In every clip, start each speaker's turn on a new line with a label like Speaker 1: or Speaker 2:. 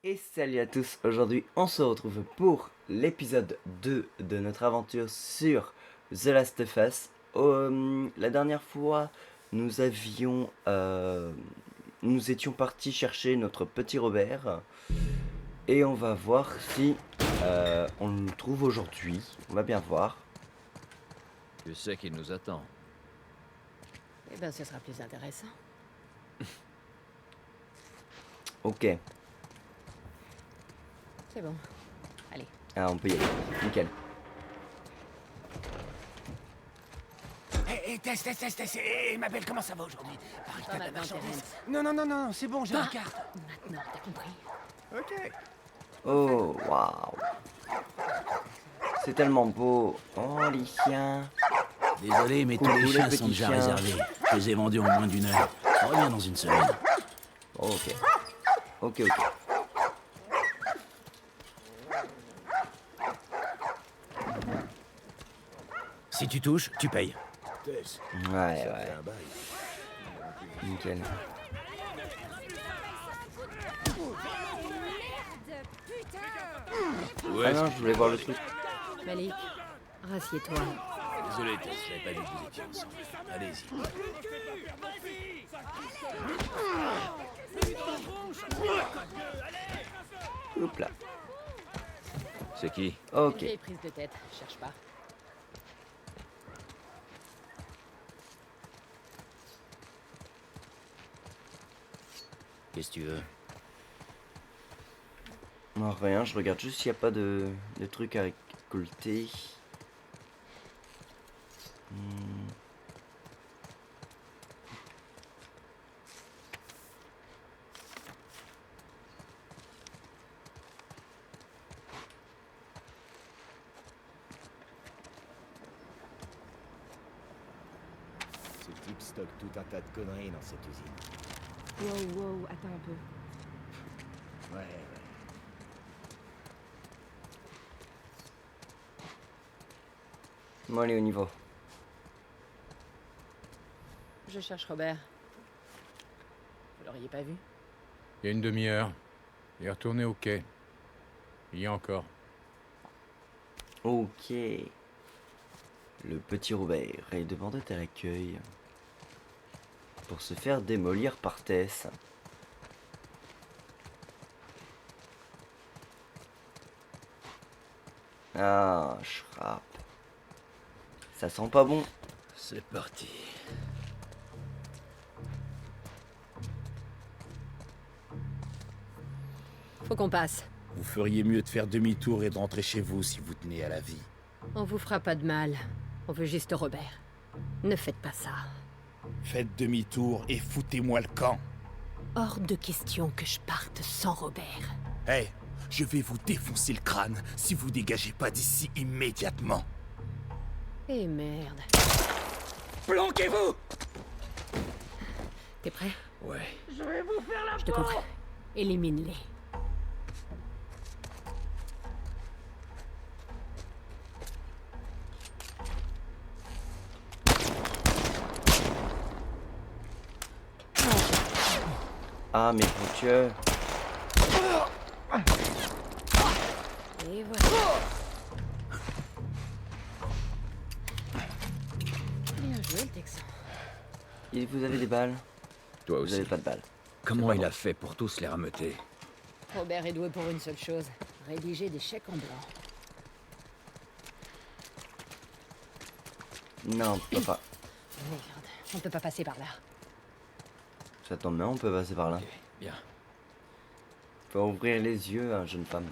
Speaker 1: Et salut à tous, aujourd'hui on se retrouve pour l'épisode 2 de notre aventure sur The Last of Us. La dernière fois nous étions partis chercher notre petit Robert et on va voir si on le trouve aujourd'hui, on va bien voir.
Speaker 2: Je sais qu'il nous attend.
Speaker 3: Eh ben, ce sera plus intéressant.
Speaker 1: Ok,
Speaker 3: C'est bon. Allez.
Speaker 1: on peut y aller, nickel.
Speaker 4: Tess, ma belle, comment ça va aujourd'hui? Pareil,
Speaker 3: Pas
Speaker 4: t'as de la
Speaker 3: maintenant,
Speaker 4: marchandise.
Speaker 3: Terence.
Speaker 4: Non, c'est bon, j'ai la carte.
Speaker 3: Maintenant, t'as compris.
Speaker 4: Ok.
Speaker 1: Oh, waouh. C'est tellement beau. Oh, les chiens.
Speaker 5: Désolé, mais tous
Speaker 1: Coucou,
Speaker 5: les
Speaker 1: les
Speaker 5: chiens
Speaker 1: petits
Speaker 5: sont déjà
Speaker 1: chiens.
Speaker 5: réservés. Je les ai vendus en moins d'1 heure. Je reviens dans une semaine.
Speaker 1: Ok. Ok.
Speaker 5: Si tu touches, tu payes.
Speaker 4: Tess,
Speaker 1: Ouais.
Speaker 4: un bail.
Speaker 1: Nickel. Ah non, je voulais voir le truc.
Speaker 3: Malik, rassieds-toi.
Speaker 5: Désolé, Tess, j'avais pas dit que vous étiez ensemble. Allez-y.
Speaker 1: Oups là.
Speaker 2: C'est qui?
Speaker 1: Ok.
Speaker 3: Vieille prise de tête, cherche pas.
Speaker 5: Qu'est-ce que tu veux?
Speaker 1: Non, rien, je regarde juste s'il n'y a pas de trucs à récolter. Hmm.
Speaker 4: Ce type stocke tout un tas de conneries dans cette usine.
Speaker 3: Wow, attends un peu.
Speaker 4: Ouais.
Speaker 1: Bon, allez, au niveau.
Speaker 3: Je cherche Robert. Vous l'auriez pas vu?
Speaker 6: Il y a une demi-heure. Il est retourné au quai. Il y a encore.
Speaker 1: Ok. Le petit Robert est devant un terre accueil pour se faire démolir par Tess. Ah, Shrap. Ça sent pas bon.
Speaker 5: C'est parti.
Speaker 3: Faut qu'on passe.
Speaker 5: Vous feriez mieux de faire demi-tour et de rentrer chez vous si vous tenez à la vie.
Speaker 3: On vous fera pas de mal. On veut juste Robert. Ne faites pas ça.
Speaker 5: Faites demi-tour et foutez-moi le camp.
Speaker 3: Hors de question que je parte sans Robert.
Speaker 5: Hé, je vais vous défoncer le crâne si vous dégagez pas d'ici immédiatement.
Speaker 3: Eh merde.
Speaker 5: Planquez-vous!
Speaker 3: T'es prêt?
Speaker 5: Ouais.
Speaker 3: Je te comprends. Élimine-les.
Speaker 1: Ah, mais bon Dieu.
Speaker 3: Et voilà. Bien joué, le Texan.
Speaker 1: Et vous avez des balles?
Speaker 2: Toi
Speaker 1: Vous
Speaker 2: aussi.
Speaker 1: avez pas de balles.
Speaker 2: Comment
Speaker 1: pas
Speaker 2: il
Speaker 1: bon.
Speaker 2: a fait pour tous les rameuter?
Speaker 3: Robert est doué pour une seule chose. Rédiger des chèques en blanc.
Speaker 1: Non, on peut pas.
Speaker 3: Merde. On peut pas passer par là.
Speaker 1: Ça tombe bien, on peut passer par là.
Speaker 2: Ok, bien.
Speaker 1: Faut ouvrir les yeux, hein, jeune femme.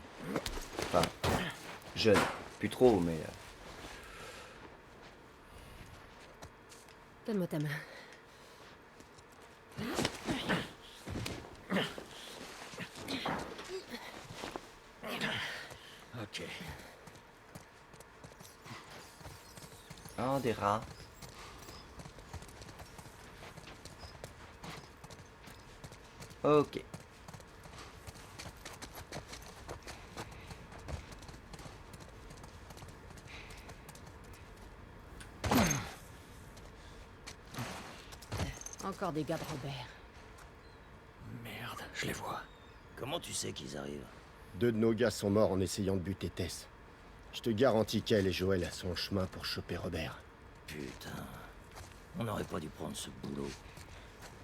Speaker 1: Enfin, jeune. Plus trop, mais...
Speaker 3: Donne-moi ta main.
Speaker 2: Ok.
Speaker 1: Oh, des rats. Ok.
Speaker 3: Encore des gars de Robert.
Speaker 2: Merde, je les vois.
Speaker 4: Comment tu sais qu'ils arrivent?
Speaker 7: 2 de nos gars sont morts en essayant de buter Tess. Je te garantis qu'elle et Joël sont en chemin pour choper Robert.
Speaker 4: Putain. On n'aurait pas dû prendre ce boulot.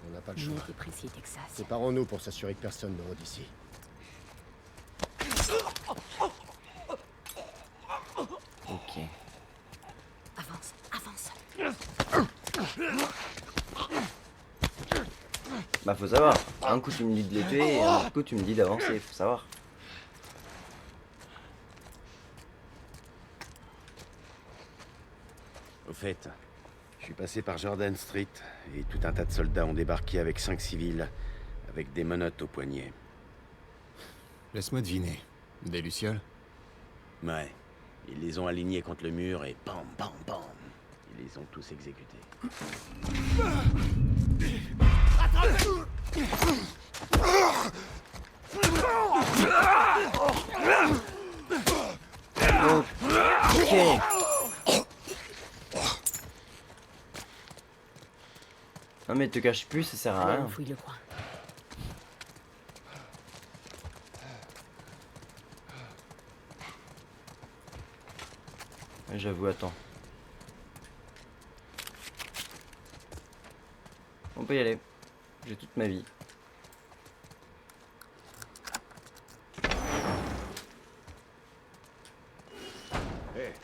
Speaker 7: On n'a pas le
Speaker 3: Mieux
Speaker 7: choix.
Speaker 3: que précis, Texas.
Speaker 7: Séparons-nous pour s'assurer que personne ne rôde ici.
Speaker 1: Ok.
Speaker 3: Avance, avance.
Speaker 1: Bah faut savoir, un coup tu me dis de les tuer et un coup tu me dis d'avancer, faut savoir.
Speaker 8: Au fait, je suis passé par Jordan Street et tout un tas de soldats ont débarqué avec 5 civils, avec des menottes au poignet.
Speaker 5: Laisse-moi deviner. Des lucioles?
Speaker 8: Ouais, ils les ont alignés contre le mur et bam, bam, bam. Ils les ont tous exécutés.
Speaker 1: Ok. Non mais te cache plus, ça sert à
Speaker 3: Allez,
Speaker 1: rien.
Speaker 3: on fouille le coin.
Speaker 1: J'avoue, attends. On peut y aller. J'ai toute ma vie.
Speaker 9: Hé,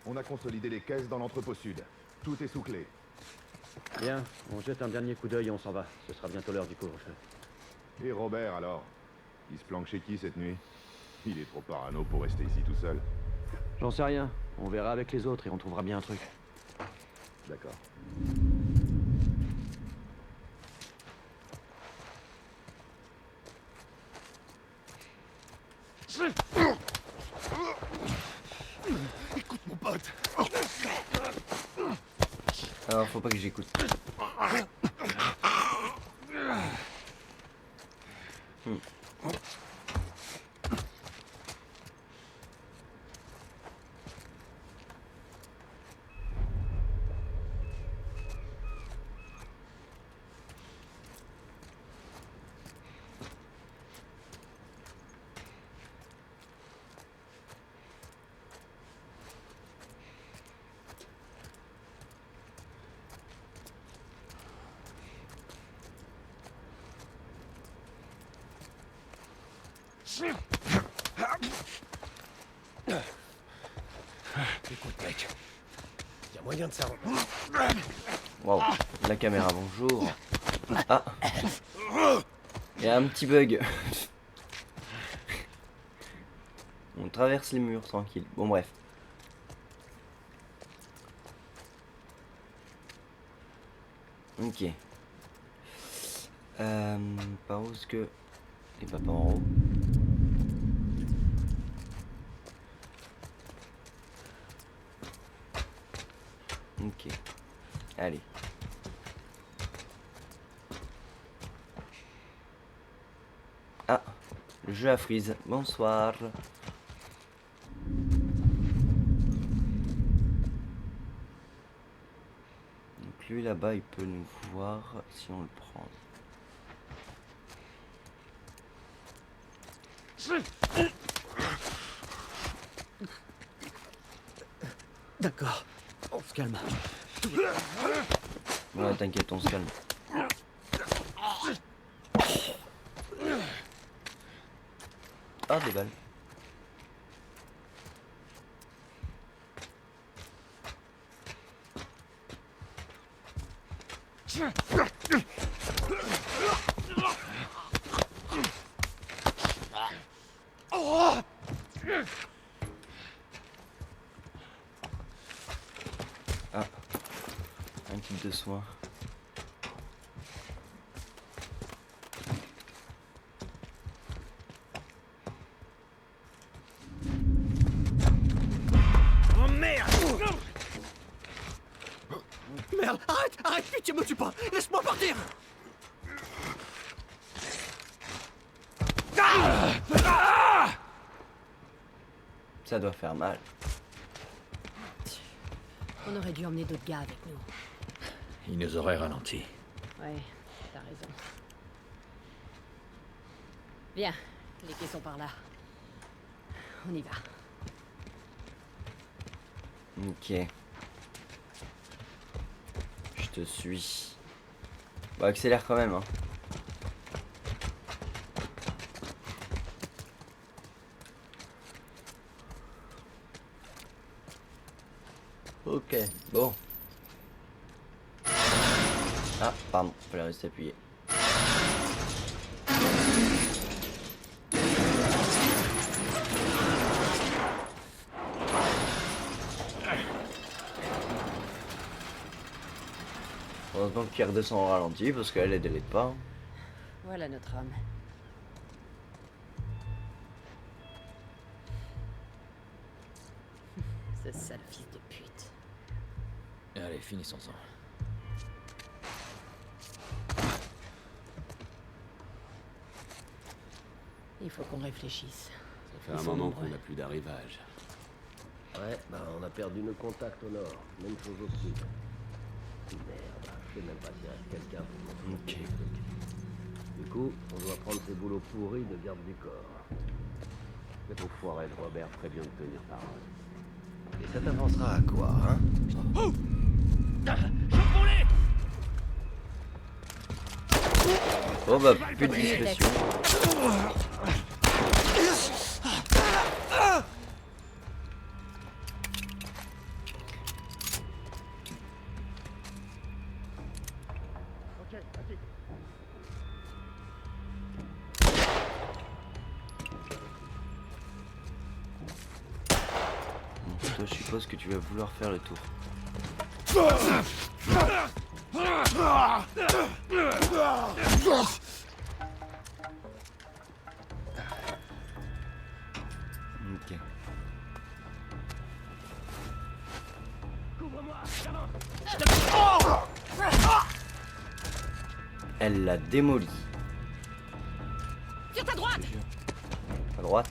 Speaker 9: on a consolidé les caisses dans l'entrepôt sud. Tout est sous clé.
Speaker 8: Bien, on jette un dernier coup d'œil et on s'en va. Ce sera bientôt l'heure du couvre-feu.
Speaker 9: Et Robert alors? Il se planque chez qui cette nuit? Il est trop parano pour rester ici tout seul.
Speaker 8: J'en sais rien. On verra avec les autres et on trouvera bien un truc.
Speaker 9: D'accord.
Speaker 5: Écoute, mon pote.
Speaker 1: Alors faut pas que j'écoute.
Speaker 4: Écoute, mec. Y a moyen de savoir.
Speaker 1: Waouh, la caméra, bonjour. Ah, il y a un petit bug. On traverse les murs tranquille. Bon bref. Ok. Par où est-ce que... Et pas par en haut. Ok. Allez. Ah, le jeu a freeze. Bonsoir. Donc lui là-bas, il peut nous voir si on le prend.
Speaker 4: D'accord. On se calme.
Speaker 1: Ouais, t'inquiète, on se calme. Ah, des balles. Ah, un kit de soin.
Speaker 4: Oh merde! Merde! Arrête! Arrête! Pitié, me tue pas! Laisse-moi partir!
Speaker 1: Ça doit faire mal.
Speaker 3: On aurait dû emmener d'autres gars avec nous.
Speaker 2: Il nous aurait ralenti.
Speaker 3: Ouais, t'as raison. Bien, les quais sont par là. On y va.
Speaker 1: Ok. Je te suis. Bon, accélère quand même, hein. Ok, bon. Ah, pardon, fallait rester appuyé. Heureusement qu'il redescend au ralenti parce qu'elle est délai pas. Hein.
Speaker 3: Voilà notre homme. Ce sale fils de pute.
Speaker 2: Allez, finissons-en.
Speaker 3: Il faut qu'on réfléchisse.
Speaker 10: Ça fait
Speaker 3: Ils
Speaker 10: un
Speaker 3: sont
Speaker 10: moment
Speaker 3: nombreux.
Speaker 10: qu'on n'a plus d'arrivage.
Speaker 7: Ouais, bah on a perdu nos contacts au nord. Même chose au sud. Merde, je sais même pas s'il reste quelqu'un pour nous.
Speaker 1: Ok.
Speaker 7: Du coup, on doit prendre ces boulots pourris de garde du corps.
Speaker 10: Cet enfoiré de Robert ferait bien de tenir parole.
Speaker 7: Et ça t'avancera à quoi, hein?
Speaker 1: Oh bah, plus de discrétion. Bon, toi, je suppose que tu vas vouloir faire le tour. Ok. Elle l'a démoli.
Speaker 3: Sur ta droite!
Speaker 1: À droite.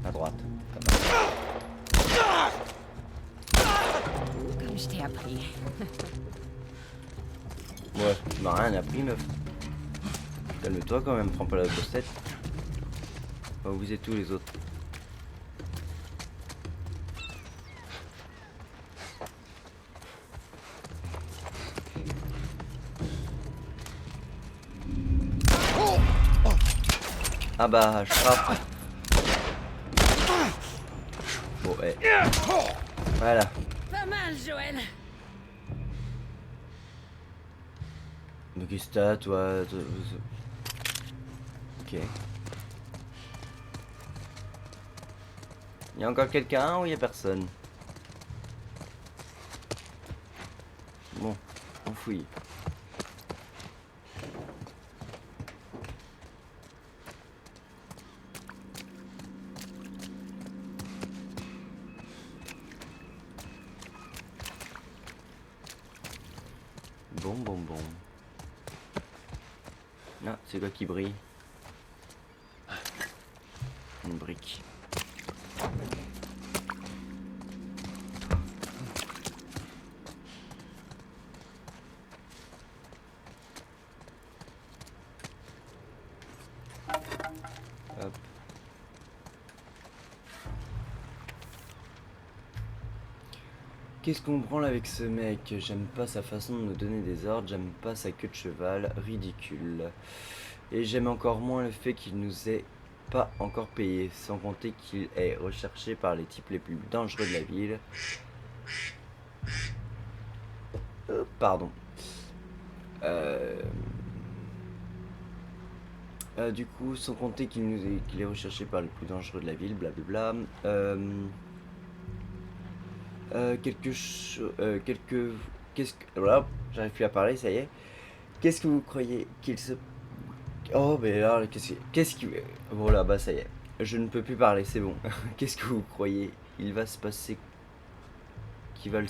Speaker 1: À droite.
Speaker 3: Comme je t'ai appris.
Speaker 1: Ouais, tu m'as rien appris, meuf. Calme-toi quand même, prends pas la grosse tête. Oh, vous êtes tous les autres. Ah bah, je frappe. Bon, ouais. Voilà.
Speaker 3: Pas mal, Joël.
Speaker 1: Mais qu'est-ce que t'as, toi? Ok. Y'a encore quelqu'un ou y'a personne? Bon, on fouille. Bon. Ah, c'est quoi qui brille? Une brique. Hop. Qu'est-ce qu'on branle avec ce mec? J'aime pas sa façon de nous donner des ordres, j'aime pas sa queue de cheval, ridicule. Et j'aime encore moins le fait qu'il nous ait pas encore payé, sans compter qu'il est recherché par les types les plus dangereux de la ville. Pardon. Du coup, sans compter qu'il est recherché par les plus dangereux de la ville, blablabla. Voilà, j'arrive plus à parler, ça y est. Qu'est-ce que vous croyez qu'il se... Oh, mais là, qu'est-ce qui... Bon, là, bah, ça y est. Je ne peux plus parler, c'est bon. Qu'est-ce que vous croyez? Il va se passer... Qui va le...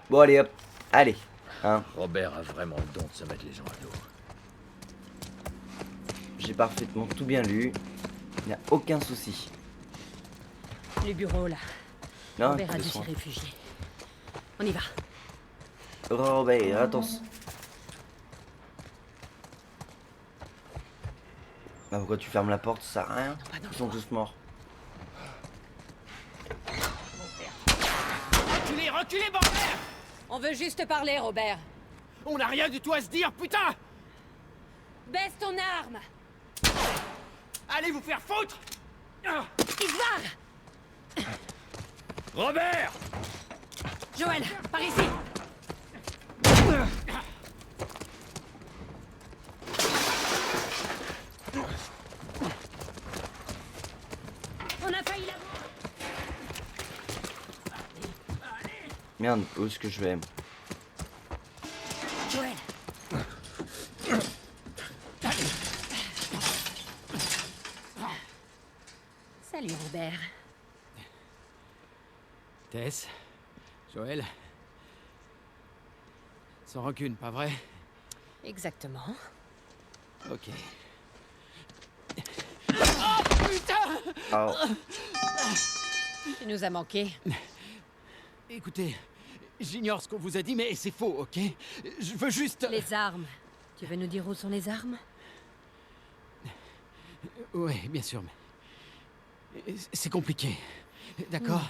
Speaker 1: Bon, allez, hop. Allez. Hein.
Speaker 2: Robert a vraiment le don de se mettre les gens à dos.
Speaker 1: J'ai parfaitement tout bien lu. Il n'y a aucun souci.
Speaker 3: Les bureaux, là.
Speaker 1: Non,
Speaker 3: Robert a
Speaker 1: de
Speaker 3: dû s'y
Speaker 1: soin.
Speaker 3: réfugier. On y va.
Speaker 1: Robert, attention. Bah pourquoi tu fermes la porte, ça sert à rien. Ils sont tous morts.
Speaker 4: Reculez, reculez, bordel!
Speaker 3: On veut juste parler, Robert.
Speaker 4: On n'a rien du tout à se dire, putain!
Speaker 3: Baisse ton arme!
Speaker 4: Allez vous faire foutre!
Speaker 3: Isvar!
Speaker 2: Robert!
Speaker 3: Joël, par ici! On a failli l'avoir!
Speaker 1: Merde, où est-ce que je vais?
Speaker 3: Joël! Salut, Robert.
Speaker 4: Tess, Joël. Sans rancune, pas vrai?
Speaker 3: Exactement.
Speaker 4: Ok.
Speaker 1: Oh.
Speaker 3: Tu nous as manqué.
Speaker 4: Écoutez, j'ignore ce qu'on vous a dit, mais c'est faux, ok? Je veux juste...
Speaker 3: Les armes. Tu veux nous dire où sont les armes?
Speaker 4: Ouais, bien sûr, mais... C'est compliqué. D'accord?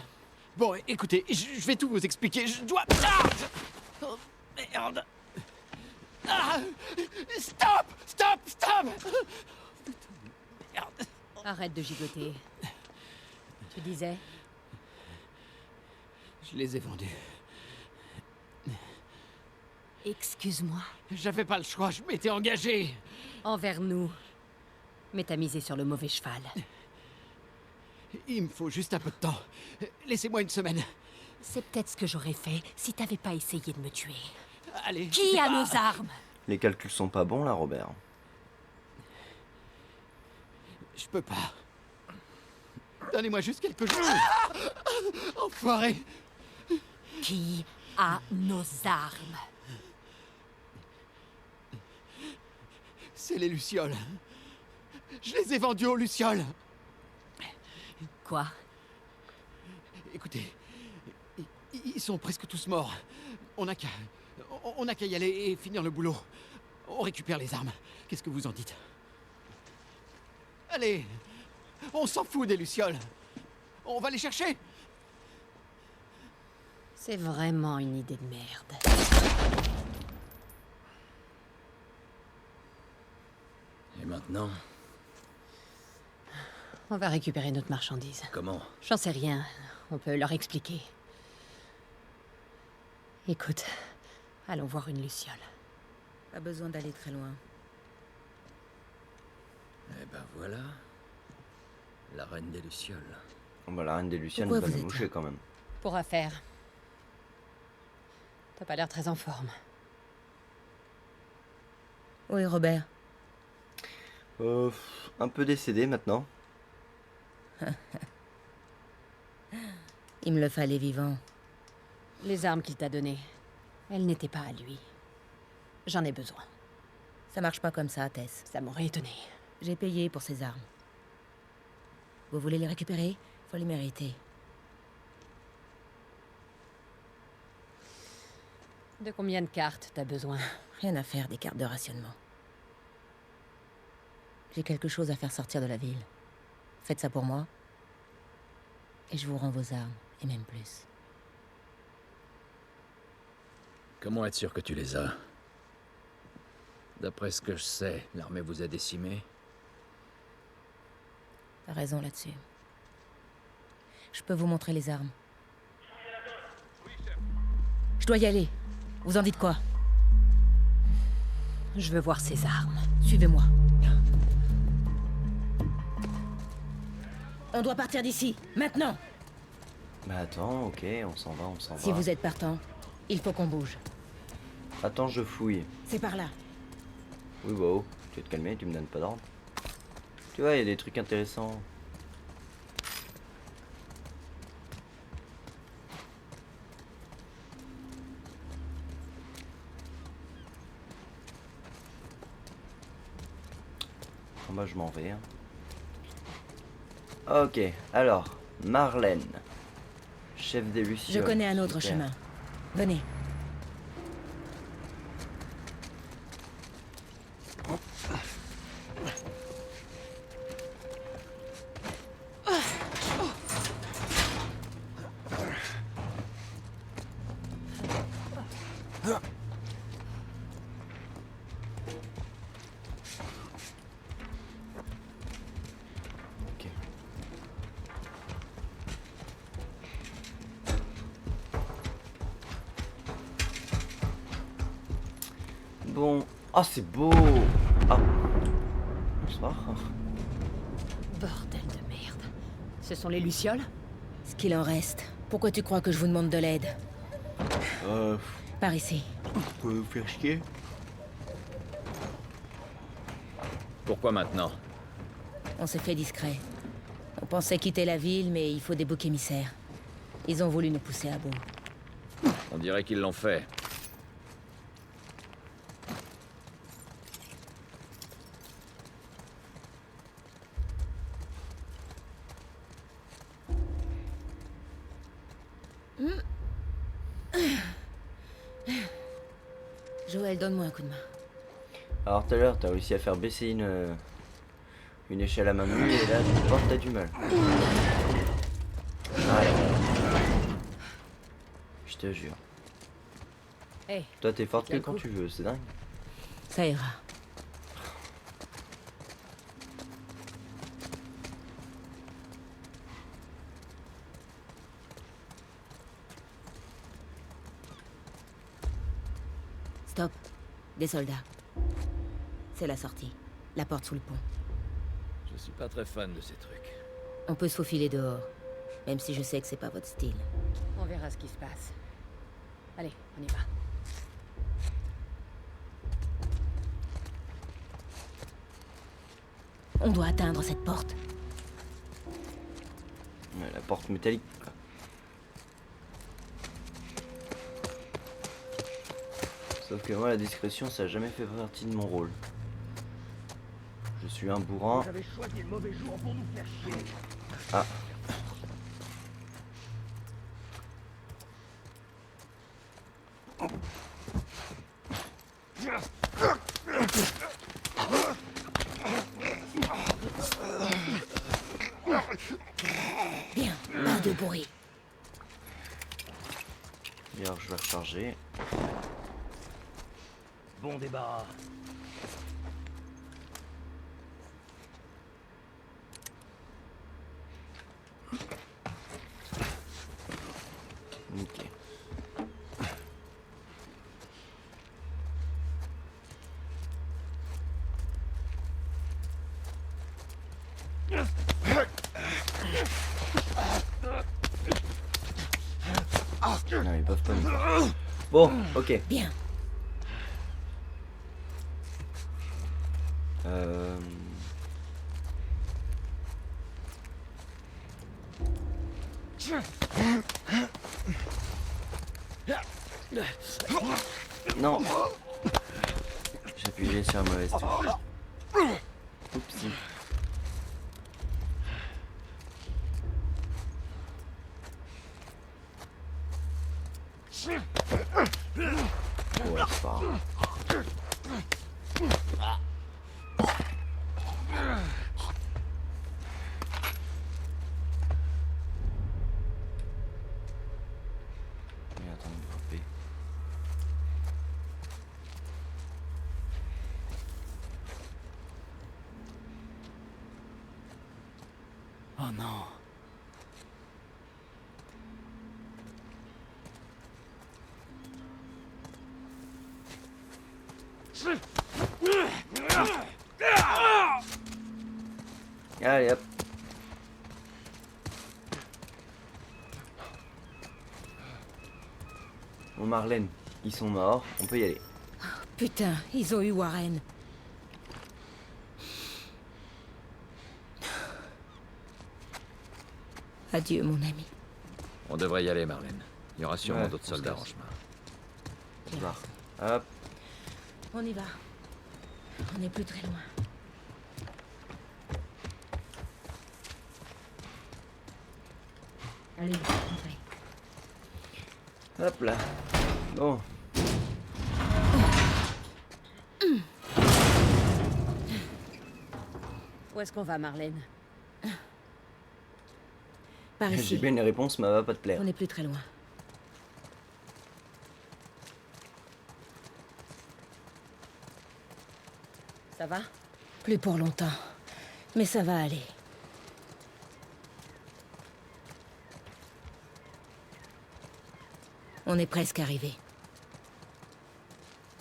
Speaker 4: Bon, écoutez, je vais tout vous expliquer. Je dois... Ah! Oh, merde! Ah! Stop! Stop! Stop! Merde!
Speaker 3: Arrête de gigoter. Tu disais?
Speaker 4: Je les ai vendus.
Speaker 3: Excuse-moi.
Speaker 4: J'avais pas le choix, je m'étais engagé.
Speaker 3: Envers nous. Mais t'as misé sur le mauvais cheval.
Speaker 4: Il me faut juste un peu de temps. Laissez-moi une semaine.
Speaker 3: C'est peut-être ce que j'aurais fait si t'avais pas essayé de me tuer.
Speaker 4: Allez.
Speaker 3: Qui a nos armes?
Speaker 1: Les calculs sont pas bons là, Robert.
Speaker 4: Je peux pas. Donnez-moi juste quelques jours. Enfoiré.
Speaker 3: Qui a nos armes?
Speaker 4: C'est les Lucioles. Je les ai vendus aux Lucioles.
Speaker 3: Quoi?
Speaker 4: Écoutez, ils sont presque tous morts. On n'a qu'à y aller et finir le boulot. On récupère les armes. Qu'est-ce que vous en dites? Allez, on s'en fout des Lucioles. On va les chercher.
Speaker 3: C'est vraiment une idée de merde.
Speaker 2: Et maintenant,
Speaker 3: On va récupérer notre marchandise.
Speaker 2: comment?
Speaker 3: J'en sais rien. On peut leur expliquer. Écoute, allons voir une luciole.
Speaker 11: Pas besoin d'aller très loin.
Speaker 2: Eh ben voilà. La reine des Lucioles.
Speaker 1: Oh, bah, la reine des Lucioles
Speaker 11: Pourquoi
Speaker 1: va
Speaker 11: vous
Speaker 1: nous
Speaker 11: êtes
Speaker 1: moucher quand même.
Speaker 3: Pour affaire. T'as pas l'air très en forme.
Speaker 11: Où est Robert?
Speaker 1: Un peu décédé maintenant.
Speaker 11: Il me le fallait vivant.
Speaker 3: Les armes qu'il t'a données, elles n'étaient pas à lui. J'en ai besoin.
Speaker 11: Ça marche pas comme ça, Tess.
Speaker 3: Ça m'aurait étonné.
Speaker 11: J'ai payé pour ces armes. Vous voulez les récupérer? Faut les mériter.
Speaker 3: De combien de cartes t'as besoin?
Speaker 11: Rien à faire des cartes de rationnement. J'ai quelque chose à faire sortir de la ville. Faites ça pour moi. Et je vous rends vos armes, et même plus.
Speaker 2: Comment être sûr que tu les as? D'après ce que je sais, l'armée vous a décimés.
Speaker 11: T'as raison là-dessus. Je peux vous montrer les armes. Je dois y aller. Vous en dites quoi?
Speaker 3: Je veux voir ces armes.
Speaker 11: Suivez-moi. On doit partir d'ici, maintenant.
Speaker 1: Bah attends, ok, on s'en va, on s'en va.
Speaker 11: Si vous êtes partant, il faut qu'on bouge.
Speaker 1: Attends, je fouille.
Speaker 11: C'est par là.
Speaker 1: Oui, bah oh, tu vas te calmer, tu me donnes pas d'ordre. Tu vois, il y a des trucs intéressants. Oh, bah je m'en vais. Hein. Ok, alors, Marlène. Chef des Lucioles.
Speaker 11: Je connais un autre
Speaker 1: super.
Speaker 11: chemin. Venez.
Speaker 1: Bon. Ah, c'est beau. Ah. Bonsoir.
Speaker 3: Bordel de merde. Ce sont les Lucioles?
Speaker 11: Ce qu'il en reste. Pourquoi tu crois que je vous demande de l'aide? Par ici.
Speaker 1: Vous pouvez vous faire chier.
Speaker 2: Pourquoi maintenant?
Speaker 11: On s'est fait discret. On pensait quitter la ville, mais il faut des boucs émissaires. Ils ont voulu nous pousser à bout.
Speaker 2: On dirait qu'ils l'ont fait.
Speaker 11: Joël, donne-moi un coup de main.
Speaker 1: Alors tout à l'heure, t'as réussi à faire baisser une échelle à main nue et là, tu portes, t'as du mal. Allez. Je te jure.
Speaker 3: Hey,
Speaker 1: Toi, t'es forte que
Speaker 3: quel
Speaker 1: quand
Speaker 3: coup.
Speaker 1: tu veux, c'est dingue.
Speaker 11: Ça ira. Stop. Des soldats. C'est la sortie. La porte sous le pont.
Speaker 2: Je suis pas très fan de ces trucs.
Speaker 11: On peut se faufiler dehors. Même si je sais que c'est pas votre style.
Speaker 3: on verra ce qui se passe. Allez, on y va.
Speaker 11: On doit atteindre cette porte.
Speaker 1: Ouais, la porte métallique, quoi. Sauf que moi, la discrétion, ça a jamais fait partie de mon rôle. Je suis un bourrin.
Speaker 7: Vous avez choisi le mauvais jour pour nous faire chier.
Speaker 1: Ah.
Speaker 11: Bien, pas de bruit.
Speaker 1: D'ailleurs, je vais recharger.
Speaker 7: Bon débarras.
Speaker 1: Nickel. Non, ils peuvent pas me voir. Bon, ok.
Speaker 11: Bien.
Speaker 1: Non. J'ai appuyé sur la mauvaise touche. Oupsie. Ouais, c'est pas grave. Mais attends, de frapper.
Speaker 4: Oh non.
Speaker 1: Allez hop. Bon Marlène, ils sont morts, on peut y aller.
Speaker 11: Putain, ils ont eu Warren. Adieu, mon ami.
Speaker 2: On devrait y aller, Marlène. Il y aura sûrement
Speaker 1: Ouais,
Speaker 2: d'autres
Speaker 1: on se
Speaker 2: soldats en
Speaker 1: casse.
Speaker 2: chemin.
Speaker 11: Tu as
Speaker 1: Voir.
Speaker 11: raison.
Speaker 1: Hop.
Speaker 11: On y va. On n'est plus très loin. Allez, entrez.
Speaker 1: Hop là. Bon.
Speaker 3: Où est-ce qu'on va, Marlène?
Speaker 11: Par
Speaker 1: J'ai
Speaker 11: ici.
Speaker 1: bien une réponse, mais elle va pas te plaire.
Speaker 11: On n'est plus très loin.
Speaker 3: Ça va?
Speaker 11: Plus pour longtemps. Mais ça va aller. On est presque arrivé.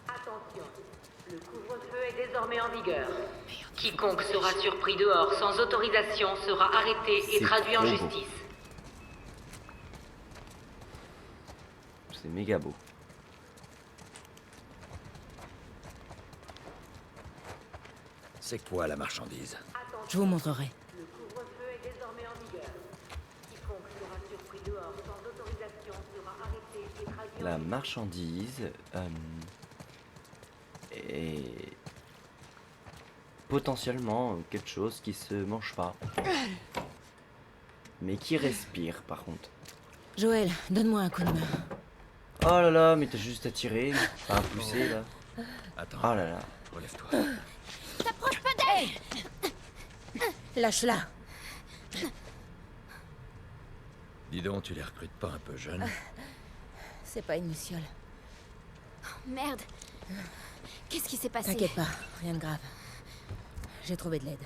Speaker 12: Attention, Quiconque sera surpris dehors sans autorisation sera arrêté et
Speaker 1: C'est
Speaker 12: traduit en
Speaker 1: trop beau.
Speaker 12: justice.
Speaker 1: C'est méga beau.
Speaker 2: C'est quoi la marchandise?
Speaker 11: Je vous montrerai.
Speaker 12: Le couvre-feu est désormais en vigueur. Quiconque sera surpris dehors sans autorisation sera arrêté et traduit en
Speaker 1: La marchandise est potentiellement quelque chose qui se mange pas. Mais qui respire par contre.
Speaker 11: Joël, donne-moi un coup de main.
Speaker 1: Oh là là, mais t'as juste à tirer, pas à pousser là.
Speaker 2: Attends,
Speaker 1: Oh là là.
Speaker 2: relève-toi.
Speaker 11: T'approches pas d'elle. Lâche-la.
Speaker 2: Dis donc, tu les recrutes pas un peu jeunes?
Speaker 11: C'est pas une luciole.
Speaker 13: Merde. Qu'est-ce qui s'est passé?
Speaker 11: T'inquiète pas, rien de grave. J'ai trouvé de l'aide.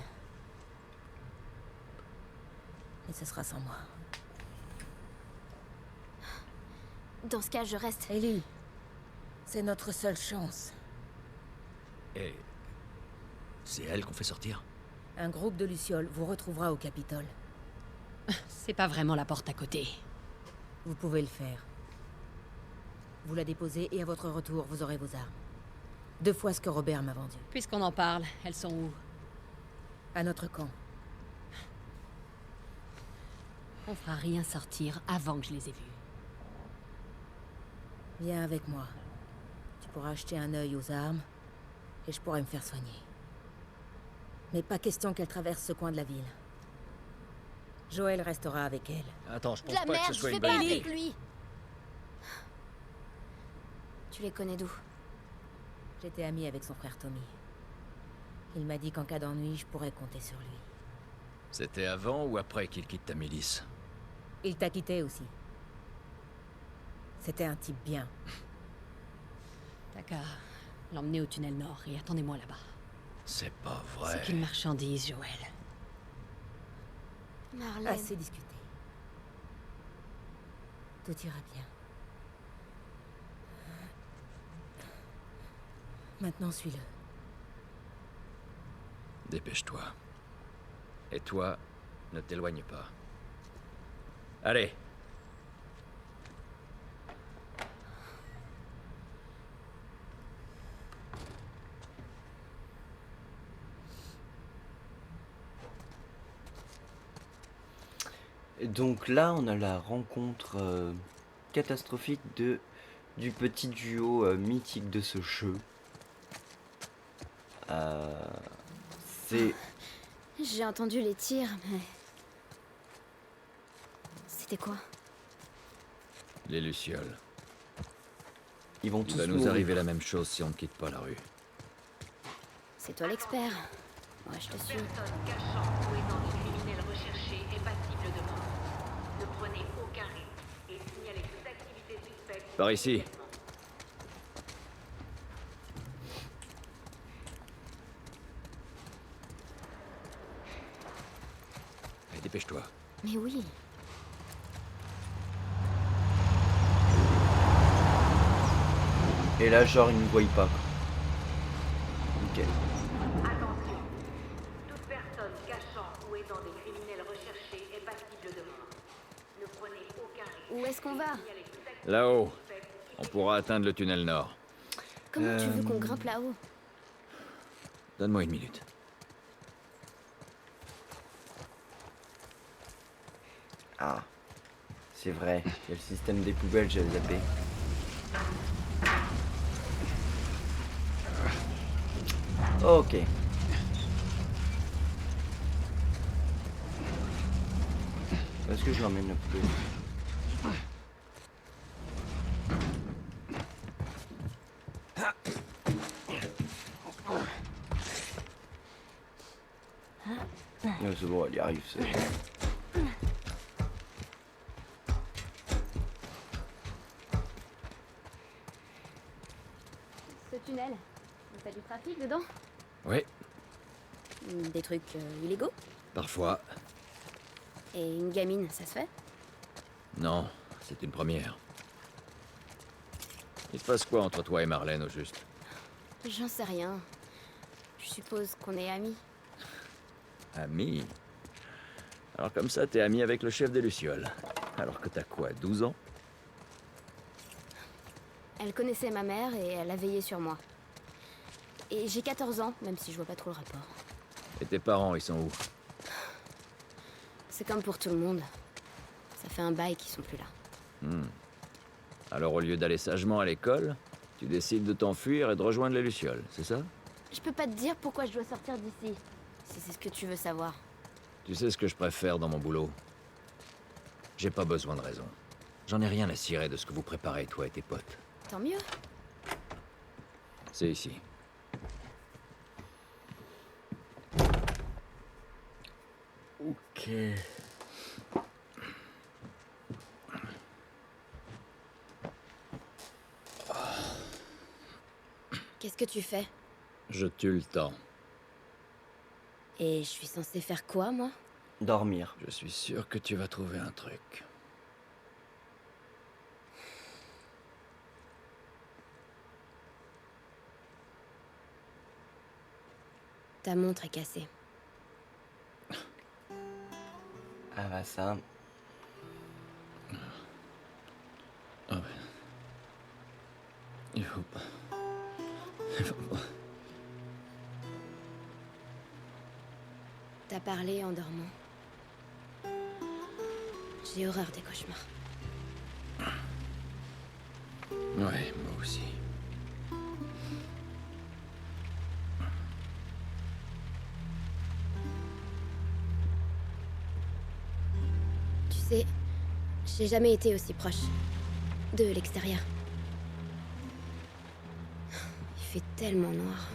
Speaker 11: Et ce sera sans moi.
Speaker 13: Dans ce cas, je reste.
Speaker 11: Ellie, c'est notre seule chance.
Speaker 2: Et... c'est elle qu'on fait sortir?
Speaker 11: Un groupe de lucioles vous retrouvera au Capitole.
Speaker 3: C'est pas vraiment la porte à côté.
Speaker 11: Vous pouvez le faire. Vous la déposez et à votre retour, vous aurez vos armes. 2 fois ce que Robert m'a vendu.
Speaker 3: Puisqu'on en parle, elles sont où?
Speaker 11: À notre camp.
Speaker 3: On fera rien sortir avant que je les ai vues.
Speaker 11: Viens avec moi. Tu pourras acheter un œil aux armes et je pourrai me faire soigner. Mais pas question qu'elle traverse ce coin de la ville. Joël restera avec elle.
Speaker 2: Attends, je
Speaker 13: De
Speaker 2: pense
Speaker 13: la
Speaker 2: pas que
Speaker 13: merde,
Speaker 2: ce
Speaker 13: je
Speaker 2: soit
Speaker 13: vais
Speaker 2: une
Speaker 13: pas
Speaker 2: bonne idée.
Speaker 13: avec lui. Tu les connais d'où?
Speaker 11: J'étais amie avec son frère Tommy. Il m'a dit qu'en cas d'ennui, je pourrais compter sur lui.
Speaker 2: C'était avant ou après qu'il quitte ta milice?
Speaker 11: Il t'a quitté aussi. C'était un type bien.
Speaker 3: T'as qu'à l'emmener au tunnel nord et attendez-moi là-bas.
Speaker 2: C'est pas vrai.
Speaker 3: C'est qu'une marchandise, Joël.
Speaker 13: Marlène.
Speaker 11: Assez discuté. Tout ira bien. Maintenant, suis-le.
Speaker 2: Dépêche-toi. Et toi, ne t'éloigne pas. Allez.
Speaker 1: Et donc là, on a la rencontre catastrophique du petit duo mythique de ce jeu. C'est...
Speaker 13: J'ai entendu les tirs, mais... C'était quoi?
Speaker 2: Les lucioles.
Speaker 1: Ils vont
Speaker 2: Il
Speaker 1: tous
Speaker 2: va nous
Speaker 1: mourir.
Speaker 2: arriver la même chose si on ne quitte pas la rue.
Speaker 13: C'est toi l'expert. Ouais, je te suis.
Speaker 12: Personne cachant ou aidant des criminels recherchés est passible de mort. Ne prenez aucun risque et signalez toute activité suspecte.
Speaker 2: Par ici. Allez, dépêche-toi.
Speaker 13: Mais oui.
Speaker 1: Et là, genre, ils ne voient pas. Ok.
Speaker 12: Attention. Toute personne cachant ou aidant des criminels recherchés est passible de mort. Ne prenez aucun risque.
Speaker 13: Où est-ce qu'on va?
Speaker 12: Signalez toute activité
Speaker 2: Là-haut.
Speaker 12: suspecte.
Speaker 2: On pourra atteindre le tunnel nord.
Speaker 13: Comment tu veux qu'on grimpe là-haut?
Speaker 2: Donne-moi une minute.
Speaker 1: Ah. C'est vrai. Il y a le système des poubelles, j'avais zappé. Ok. Est-ce que je l'emmène la poubelle? Ouais, c'est bon, elle y arrive.
Speaker 13: Ce tunnel, il y a du trafic dedans?
Speaker 2: Oui,
Speaker 13: Des trucs illégaux?
Speaker 2: parfois.
Speaker 13: Et une gamine, ça se fait?
Speaker 2: Non, c'est une première. Il se passe quoi entre toi et Marlène, au juste?
Speaker 13: J'en sais rien. Je suppose qu'on est amis.
Speaker 2: Ami? Alors comme ça, t'es ami avec le chef des Lucioles. Alors que t'as quoi, 12 ans?
Speaker 13: Elle connaissait ma mère et elle a veillé sur moi. Et j'ai 14 ans, même si je vois pas trop le rapport.
Speaker 2: Et tes parents, ils sont où?
Speaker 13: C'est comme pour tout le monde. Ça fait un bail qu'ils sont plus là.
Speaker 2: Alors au lieu d'aller sagement à l'école, tu décides de t'enfuir et de rejoindre les Lucioles, c'est ça?
Speaker 13: Je peux pas te dire pourquoi je dois sortir d'ici. Si c'est ce que tu veux savoir.
Speaker 2: Tu sais ce que je préfère dans mon boulot? J'ai pas besoin de raison. J'en ai rien à cirer de ce que vous préparez, toi et tes potes.
Speaker 13: Tant mieux.
Speaker 2: C'est ici.
Speaker 1: Ok.
Speaker 13: Qu'est-ce que tu fais?
Speaker 2: Je tue le temps.
Speaker 13: Et je suis censée faire quoi, moi?
Speaker 1: Dormir.
Speaker 2: Je suis sûr que tu vas trouver un truc.
Speaker 13: Ta montre est cassée.
Speaker 1: Ah bah ça...
Speaker 2: Ah ouais. Il faut pas... Il faut pas...
Speaker 13: T'as parlé en dormant. J'ai horreur des cauchemars.
Speaker 2: Ouais, moi aussi.
Speaker 13: Tu sais, j'ai jamais été aussi proche de l'extérieur. Il fait tellement noir.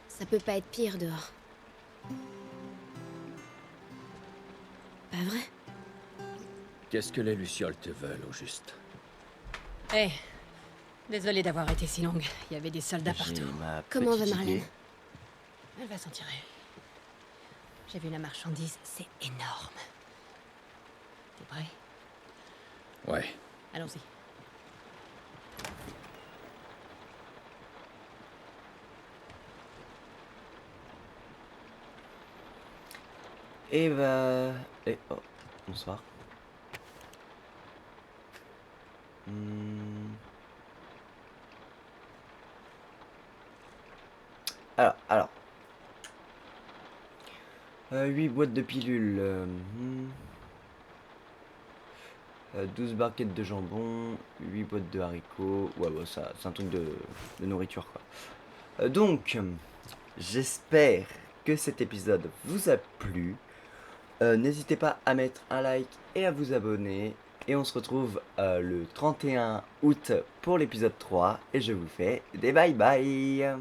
Speaker 13: Ça peut pas être pire dehors. Pas vrai?
Speaker 2: Qu'est-ce que les Lucioles te veulent, au juste?
Speaker 3: Hé, désolée d'avoir été si longue. Il y avait des soldats
Speaker 1: J'ai
Speaker 3: partout.
Speaker 1: ma
Speaker 13: Comment va
Speaker 1: petite
Speaker 13: Marlène?
Speaker 1: idée.
Speaker 3: Elle va s'en tirer. J'ai vu la marchandise, c'est énorme. T'es prêt?
Speaker 2: Ouais.
Speaker 3: Allons-y.
Speaker 1: Et bah... Et... Oh, bonsoir. Alors... 8 boîtes de pilules. 12 barquettes de jambon, 8 boîtes de haricots. Ouais, bah ça, c'est un truc de nourriture, quoi. Donc, j'espère que cet épisode vous a plu. N'hésitez pas à mettre un like et à vous abonner. Et on se retrouve le 31 août pour l'épisode 3. Et je vous fais des bye bye.